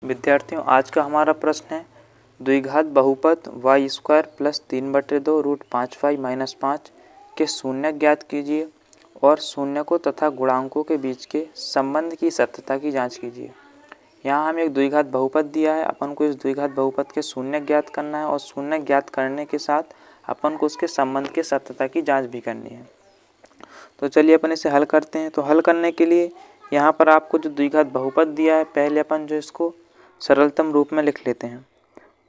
विद्यार्थियों, आज का हमारा प्रश्न है द्विघात बहुपद Y square plus 3/2 root 5y minus 5 के शून्य ज्ञात कीजिए और शून्य को तथा गुणांकों के बीच के संबंध की सत्यता की जांच कीजिए। यहाँ हमें एक द्विघात बहुपद दिया है, अपन को इस द्विघात बहुपद के शून्य ज्ञात करना है और शून्य ज्ञात करने के साथ अपन को उसके संबंध के सत्यता की जाँच भी करनी है। तो चलिए अपन इसे हल करते हैं। तो हल करने के लिए यहाँ पर आपको जो द्विघात बहुपद दिया है, पहले अपन जो इसको सरलतम रूप में लिख लेते हैं।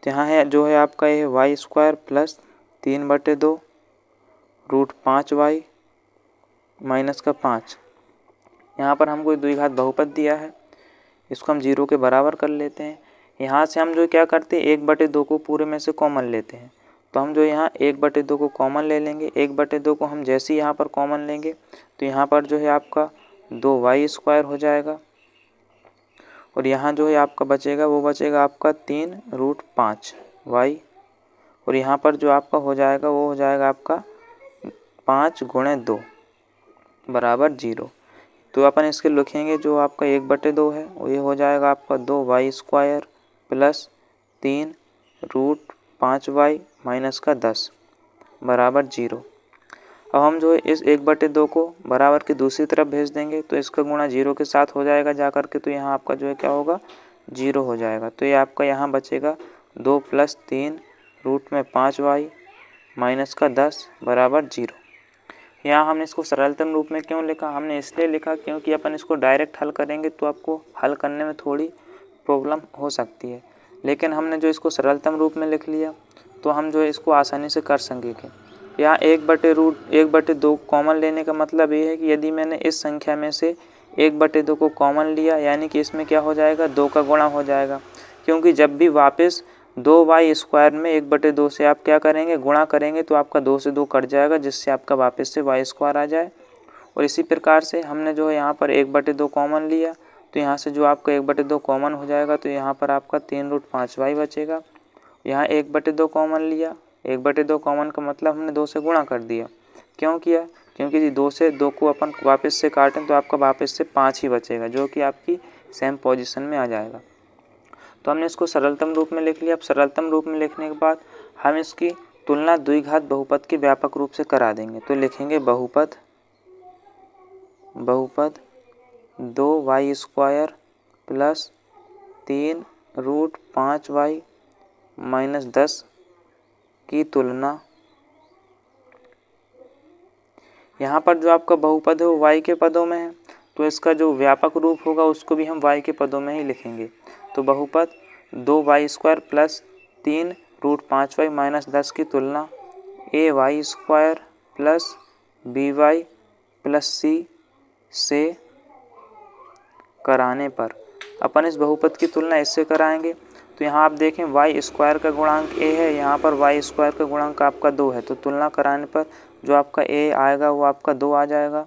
तो यहाँ है जो है आपका ये Y square plus 3/2 root 5y minus का 5। यहाँ पर हमको द्विघात बहुपद दिया है, इसको हम 0 के बराबर कर लेते हैं। यहाँ से हम जो क्या करते हैं 1/2 को पूरे में से कॉमन लेते हैं। तो हम जो यहाँ 1/2 को कॉमन ले लेंगे। 1/2 को हम जैसे ही यहाँ पर कॉमन लेंगे तो यहाँ पर जो है आपका 2y स्क्वायर हो जाएगा और यहाँ जो है आपका बचेगा वो बचेगा आपका 3 रूट 5y और यहाँ पर जो आपका हो जाएगा वो हो जाएगा आपका 5 गुणे 2 बराबर 0। तो अपन इसके लिखेंगे जो आपका 1/2 है वो ये हो जाएगा आपका 2y square plus 3 root 5y minus का 10 बराबर 0। अब हम जो है इस 1/2 को बराबर की दूसरी तरफ भेज देंगे तो इसका गुणा 0 के साथ हो जाएगा जा कर के, तो यहाँ आपका जो है क्या होगा 0 हो जाएगा। तो ये आपका यहाँ बचेगा 2 + 3 रूट में 5y माइनस का 10 बराबर 0। यहाँ हमने इसको सरलतम रूप में क्यों लिखा? हमने इसलिए लिखा क्योंकि अपन इसको डायरेक्ट हल करेंगे तो आपको हल करने में थोड़ी प्रॉब्लम हो सकती है, लेकिन हमने जो इसको सरलतम रूप में लिख लिया तो हम जो है इसको आसानी से कर सकेंगे। यहाँ 1/2 कॉमन लेने का मतलब ये है कि यदि मैंने इस संख्या में से 1/2 को कॉमन लिया यानी कि इसमें क्या हो जाएगा 2 का गुणा हो जाएगा, क्योंकि जब भी वापस 2y स्क्वायर में 1/2 से आप क्या करेंगे गुणा करेंगे तो आपका 2 से 2 कट जाएगा, जिससे आपका वापस से y स्क्वायर आ जाए। और इसी प्रकार से हमने जो है यहाँ पर 1/2 कॉमन लिया तो यहाँ से जो आपका 1/2 कॉमन हो जाएगा तो यहाँ पर आपका 3 रूट 5y बचेगा। यहाँ 1/2 कॉमन लिया, 1/2 कॉमन का मतलब हमने 2 से गुणा कर दिया। क्यों किया? क्योंकि यदि 2 से 2 को अपन वापस से काटें तो आपका वापस से 5 ही बचेगा, जो कि आपकी सेम पोजीशन में आ जाएगा। तो हमने इसको सरलतम रूप में लिख लिया। अब सरलतम रूप में लिखने के बाद हम इसकी तुलना द्विघात बहुपद के व्यापक रूप से करा देंगे। तो लिखेंगे बहुपद 2y square plus 3 root 5y minus 10 की तुलना। यहाँ पर जो आपका बहुपद है वो y के पदों में है, तो इसका जो व्यापक रूप होगा उसको भी हम y के पदों में ही लिखेंगे। तो बहुपद 2y square plus 3 root 5y minus 10 की तुलना ay square plus by plus c से कराने पर अपन इस बहुपद की तुलना इससे कराएंगे। तो यहाँ आप देखें y स्क्वायर का गुणांक a है, यहाँ पर y स्क्वायर का गुणांक आपका 2 है, तो तुलना कराने पर जो आपका a आएगा वो आपका 2 आ जाएगा।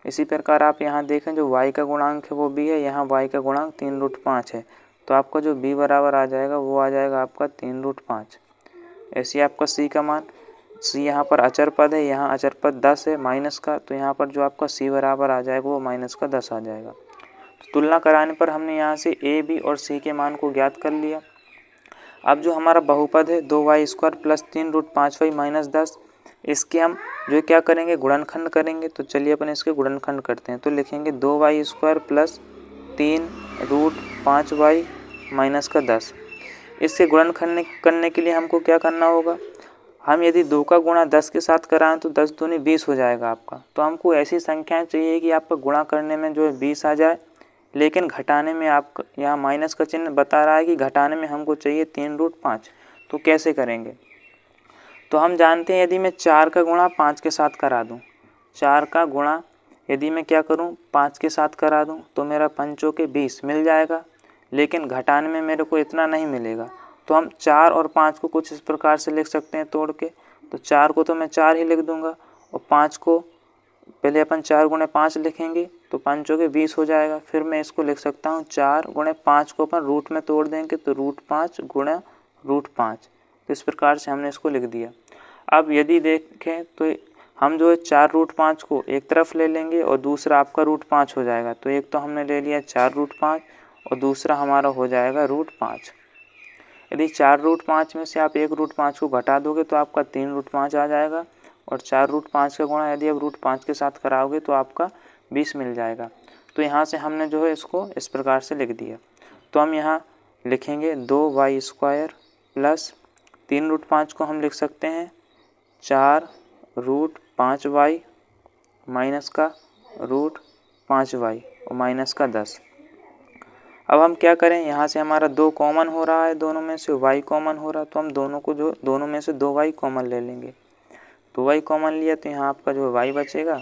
इसी प्रकार आप यहाँ देखें जो y का गुणांक है वो b है, यहाँ y का गुणांक 3 रूट 5 है, तो आपका जो b बराबर आ जाएगा वो आ जाएगा आपका 3 रूट 5। ऐसे आपका c का मान, c यहाँ पर अचर पद है, यहाँ अचर पद 10 है माइनस का, तो यहाँ पर जो आपका c बराबर आ जाएगा वो माइनस का 10 आ जाएगा। तो तुलना कराने पर हमने यहाँ से a, b और c के मान को ज्ञात कर लिया। अब जो हमारा बहुपद है 2y square plus 3 root 5y minus 10, इसके हम जो क्या करेंगे गुणनखंड करेंगे। तो चलिए अपन इसके गुणनखंड करते हैं। तो लिखेंगे 2y square plus 3 root 5y minus का 10। इससे गुणनखंड करने के लिए हमको क्या करना होगा, हम यदि 2 का गुणा 10 के साथ कराएं तो 10 दूनी 20 हो जाएगा आपका। तो हमको ऐसी संख्याएं चाहिए कि आपका गुणा करने में जो है 20 आ जाए, लेकिन घटाने में आप यहाँ माइनस का चिन्ह बता रहा है कि घटाने में हमको चाहिए 3 रूट 5। तो कैसे करेंगे? तो हम जानते हैं यदि मैं 4 का गुणा 5 के साथ करा दूं, 4 का गुणा यदि मैं क्या करूं 5 के साथ करा दूं तो मेरा 5 के 20 मिल जाएगा, लेकिन घटाने में मेरे को इतना नहीं मिलेगा। तो हम 4 और 5 को कुछ इस प्रकार से लिख सकते हैं तोड़ के। तो 4 को तो मैं 4 ही लिख दूंगा और 5 को पहले अपन 4 गुणे 5 लिखेंगे तो 5 के 20 हो जाएगा। फिर मैं इसको लिख सकता हूँ 4 गुणे 5 को अपन रूट में तोड़ देंगे तो रूट 5 गुणे रूट 5। तो इस प्रकार से हमने इसको लिख दिया। अब यदि देखें तो हम जो है 4 रूट 5 को एक तरफ ले लेंगे और दूसरा आपका रूट 5 हो जाएगा। तो एक तो हमने ले लिया 4 रूट 5 और दूसरा हमारा हो जाएगा √5। यदि 4√5 में से आप 1√5 को घटा दोगे तो आपका 3√5 आ जाएगा, और 4√5 का गुणा यदि आप √5 के साथ कराओगे तो आपका 20 मिल जाएगा। तो यहाँ से हमने जो है इसको इस प्रकार से लिख दिया। तो हम यहाँ लिखेंगे 2y² प्लस 3√5 को हम लिख सकते हैं 4√5y माइनस का √5y और माइनस का 10। अब हम क्या करें, यहाँ से हमारा 2 कॉमन हो रहा है, दोनों में से y कॉमन हो रहा है, तो हम दोनों में से 2y कॉमन ले लेंगे। 2y कॉमन लिया तो यहाँ आपका जो y बचेगा,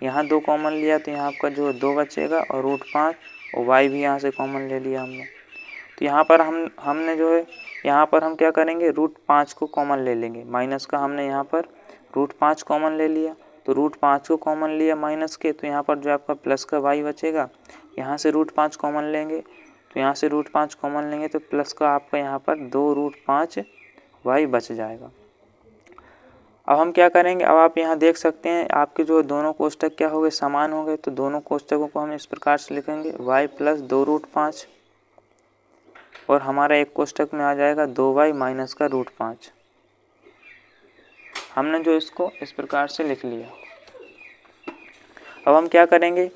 यहाँ 2 कॉमन लिया तो यहाँ आपका जो 2 बचेगा, और √5 और y भी यहाँ से कॉमन ले लिया हमने। तो यहाँ पर हमने जो है यहाँ पर हम क्या करेंगे, √5 को कॉमन ले लेंगे। माइनस का हमने यहाँ पर √5 कॉमन ले लिया, तो √5 को कॉमन लिया माइनस के, तो यहाँ पर जो आपका प्लस का y बचेगा, यहाँ से √5 कॉमन लेंगे, तो यहाँ से √5 कॉमन लेंगे तो प्लस का आपका यहाँ पर 2√5y बच जाएगा। अब हम क्या करेंगे, अब आप यहाँ देख सकते हैं आपके जो दोनों कोष्टक क्या हो गए, समान हो गए। तो दोनों कोष्टकों को हम इस प्रकार से लिखेंगे y प्लस 2√5, और हमारा एक कोष्टक में आ जाएगा 2y माइनस का √5। हमने जो इसको इस प्रकार से लिख लिया। अब हम क्या करेंगे,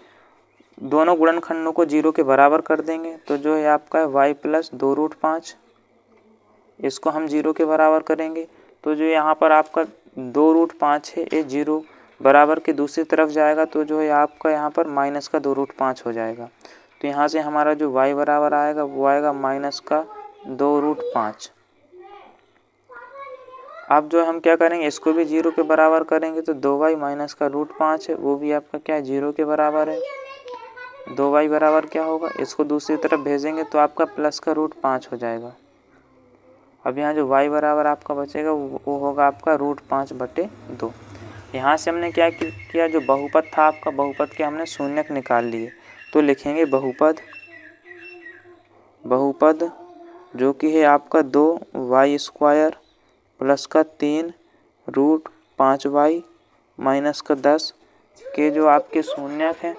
दोनों गुणनखंडों को 0 के बराबर कर देंगे। तो जो है आपका y प्लस 2√5, इसको हम 0 के बराबर करेंगे। तो जो यहाँ पर आपका 2√5 है, ये 0 बराबर के दूसरी तरफ जाएगा, तो जो है आपका यहाँ पर माइनस का 2√5 हो जाएगा। तो यहाँ से हमारा जो y बराबर आएगा वो आएगा माइनस का 2√5। अब जो हम क्या करेंगे, इसको भी 0 के बराबर करेंगे, तो 2y माइनस का √5 है, वो भी आपका क्या 0 के बराबर है। 2y बराबर क्या होगा, इसको दूसरी तरफ भेजेंगे तो आपका प्लस का √5 हो जाएगा। अब यहाँ जो y बराबर आपका बचेगा वो होगा आपका √5/2। यहाँ से हमने क्या किया, जो बहुपद था आपका, बहुपद के हमने शून्यक निकाल लिए। तो लिखेंगे बहुपद जो कि है आपका 2y² प्लस का 3√5y माइनस का 10 के जो आपके शून्यक हैं,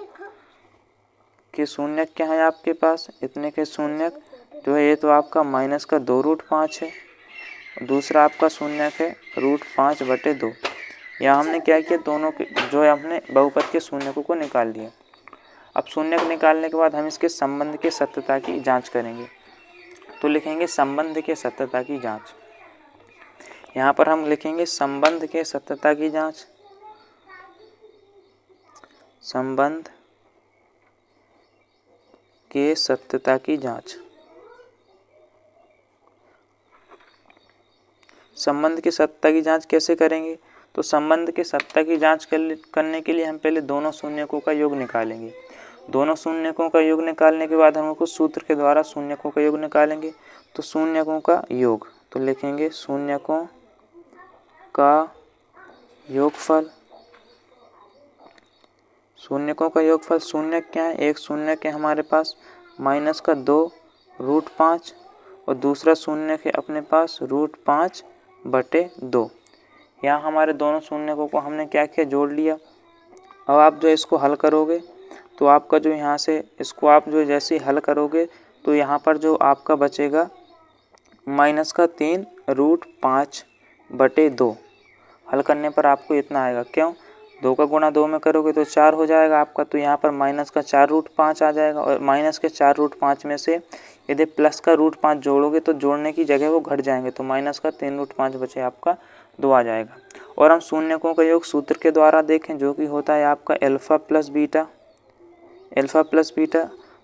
के शून्यक क्या है आपके पास, इतने के शून्यक जो है, ये तो आपका माइनस का 2√5 है, दूसरा आपका शून्यक है √5/2। यहाँ हमने क्या किया, दोनों के जो है हमने बहुपद के शून्यकों को निकाल लिया। अब शून्यक निकालने के बाद हम इसके संबंध के सत्यता की जांच करेंगे। तो लिखेंगे संबंध के सत्यता की जांच। यहाँ पर हम लिखेंगे संबंध के सत्यता की जांच। संबंध के सत्यता की जांच। संबंध की सत्यता की जांच कैसे करेंगे, तो संबंध के सत्यता की जांच करने के लिए हम पहले दोनों शून्यकों का योग निकालेंगे। दोनों शून्यकों का योग निकालने के बाद हम उसको सूत्र के द्वारा शून्यकों का योग निकालेंगे। तो शून्यकों का योग, तो लिखेंगे शून्यकों का योगफल। शून्यकों का योगफल, शून्यक क्या है, एक शून्यक है हमारे पास माइनस का 2√5 और दूसरा शून्यक है अपने पास √5/2। यहाँ हमारे दोनों शून्यकों को हमने क्या किया, जोड़ लिया। अब आप जो इसको हल करोगे तो आपका जो यहाँ से इसको आप जो जैसे ही हल करोगे तो यहाँ पर जो आपका बचेगा माइनस का 3√5/2। हल करने पर आपको इतना आएगा, क्यों, 2 का गुणा 2 में करोगे तो 4 हो जाएगा आपका। तो यहाँ पर माइनस का 4√5 आ जाएगा, और माइनस के 4√5 में से यदि प्लस का √5 जोड़ोगे तो जोड़ने की जगह वो घट जाएंगे, तो माइनस का 3√5 बचे आपका 2 आ जाएगा। और हम शून्यकों का योग सूत्र के द्वारा देखें, जो कि होता है आपका अल्फ़ा प्लस बीटा,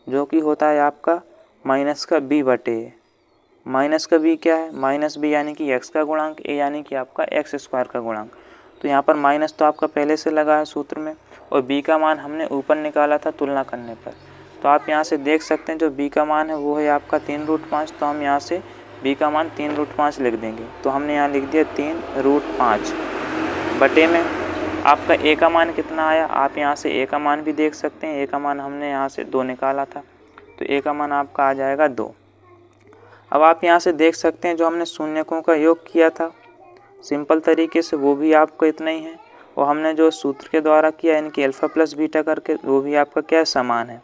जो कि होता है आपका माइनस का b/a। माइनस का b क्या है, माइनस b यानी कि x का गुणांक, a यानी कि आपका x² का गुणांक। तो यहाँ पर माइनस तो आपका पहले से लगा है सूत्र में, और b का मान हमने ऊपर निकाला था तुलना करने पर। तो आप यहाँ से देख सकते हैं जो b का मान है वो है आपका 3√5। तो हम यहाँ से b का मान 3√5 लिख देंगे। तो हमने यहाँ लिख दिया 3√5 बटे में आपका a का मान कितना आया, आप यहाँ से a का मान भी देख सकते हैं। a का मान हमने यहाँ से 2 निकाला था, तो a का मान आपका आ जाएगा 2। अब आप यहाँ से देख सकते हैं जो हमने शून्यकों का योग किया था सिंपल तरीके से, वो भी आपका इतना ही है। और हमने जो सूत्र के द्वारा किया यानी कि अल्फ़ा प्लस बीटा करके, वो भी आपका क्या समान है।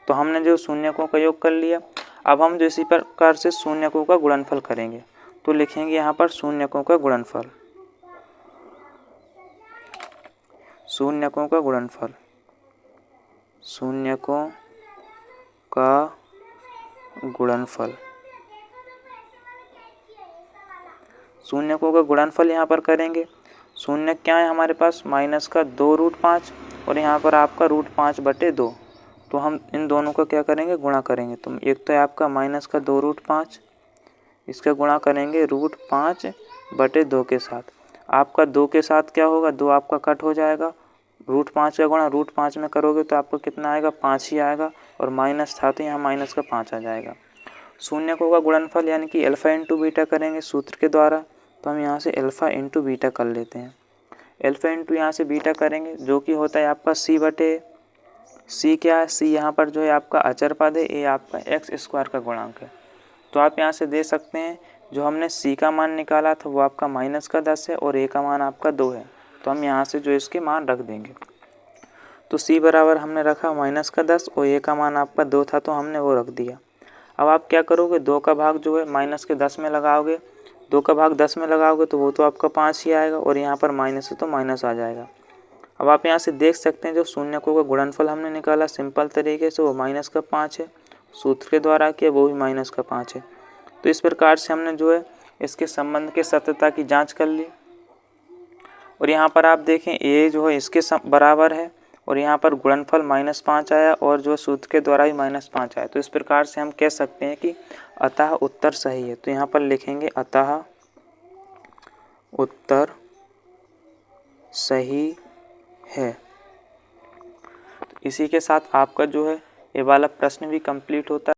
तो हमने जो शून्यकों का योग कर लिया। अब हम जो इसी प्रकार से शून्यकों का गुणनफल करेंगे, तो लिखेंगे यहाँ पर शून्यकों का गुणनफल, शून्यकों का गुणनफल, शून्यकों का गुणनफल, शून्यकों का गुणनफल यहाँ पर करेंगे। शून्य क्या है हमारे पास, माइनस का 2√5 और यहाँ पर आपका √5/2। तो हम इन दोनों का क्या करेंगे, गुणा करेंगे। तो एक तो है आपका माइनस का 2√5, इसका गुणा करेंगे √5/2 के साथ। आपका 2 के साथ क्या होगा, 2 आपका कट हो जाएगा, √5 का गुणा √5 में करोगे तो आपको कितना आएगा, 5 ही आएगा, और माइनस था तो यहाँ माइनस का 5 आ जाएगा। शून्यकों का गुणनफल यानी कि अल्फ़ा इंटू बीटा करेंगे सूत्र के द्वारा। तो हम यहाँ से अल्फ़ा इंटू बीटा कर लेते हैं। अल्फ़ा इंटू यहाँ से बीटा करेंगे जो कि होता है आपका सी क्या है, सी यहाँ पर जो है आपका अचर पद है, ये आपका x² का गुणांक है। तो आप यहाँ से दे सकते हैं जो हमने सी का मान निकाला था वो आपका -10 है और ए का मान आपका 2 है। तो हम यहाँ से जो इसके मान रख देंगे। तो सी बराबर हमने रखा -10 और ए का मान आपका 2 था तो हमने वो रख दिया। अब आप क्या करोगे, 2 का भाग जो है -10 में लगाओगे, 2 का भाग 10 में लगाओगे तो वो तो आपका 5 ही आएगा, और यहाँ पर माइनस है तो माइनस आ जाएगा। अब आप यहाँ से देख सकते हैं जो शून्यकों का गुणनफल हमने निकाला सिंपल तरीके से वो -5 है, सूत्र के द्वारा किया वो भी -5 है। तो इस प्रकार से हमने जो है इसके संबंध के सत्यता की जांच कर ली। और यहाँ पर आप देखें ए जो है इसके बराबर है और यहाँ पर गुणनफल -5 आया और जो सूत्र के द्वारा भी -5 आया। तो इस प्रकार से हम कह सकते हैं कि अतः उत्तर सही है। तो यहाँ पर लिखेंगे अतः उत्तर सही है। तो इसी के साथ आपका जो है ये वाला प्रश्न भी कंप्लीट होता है।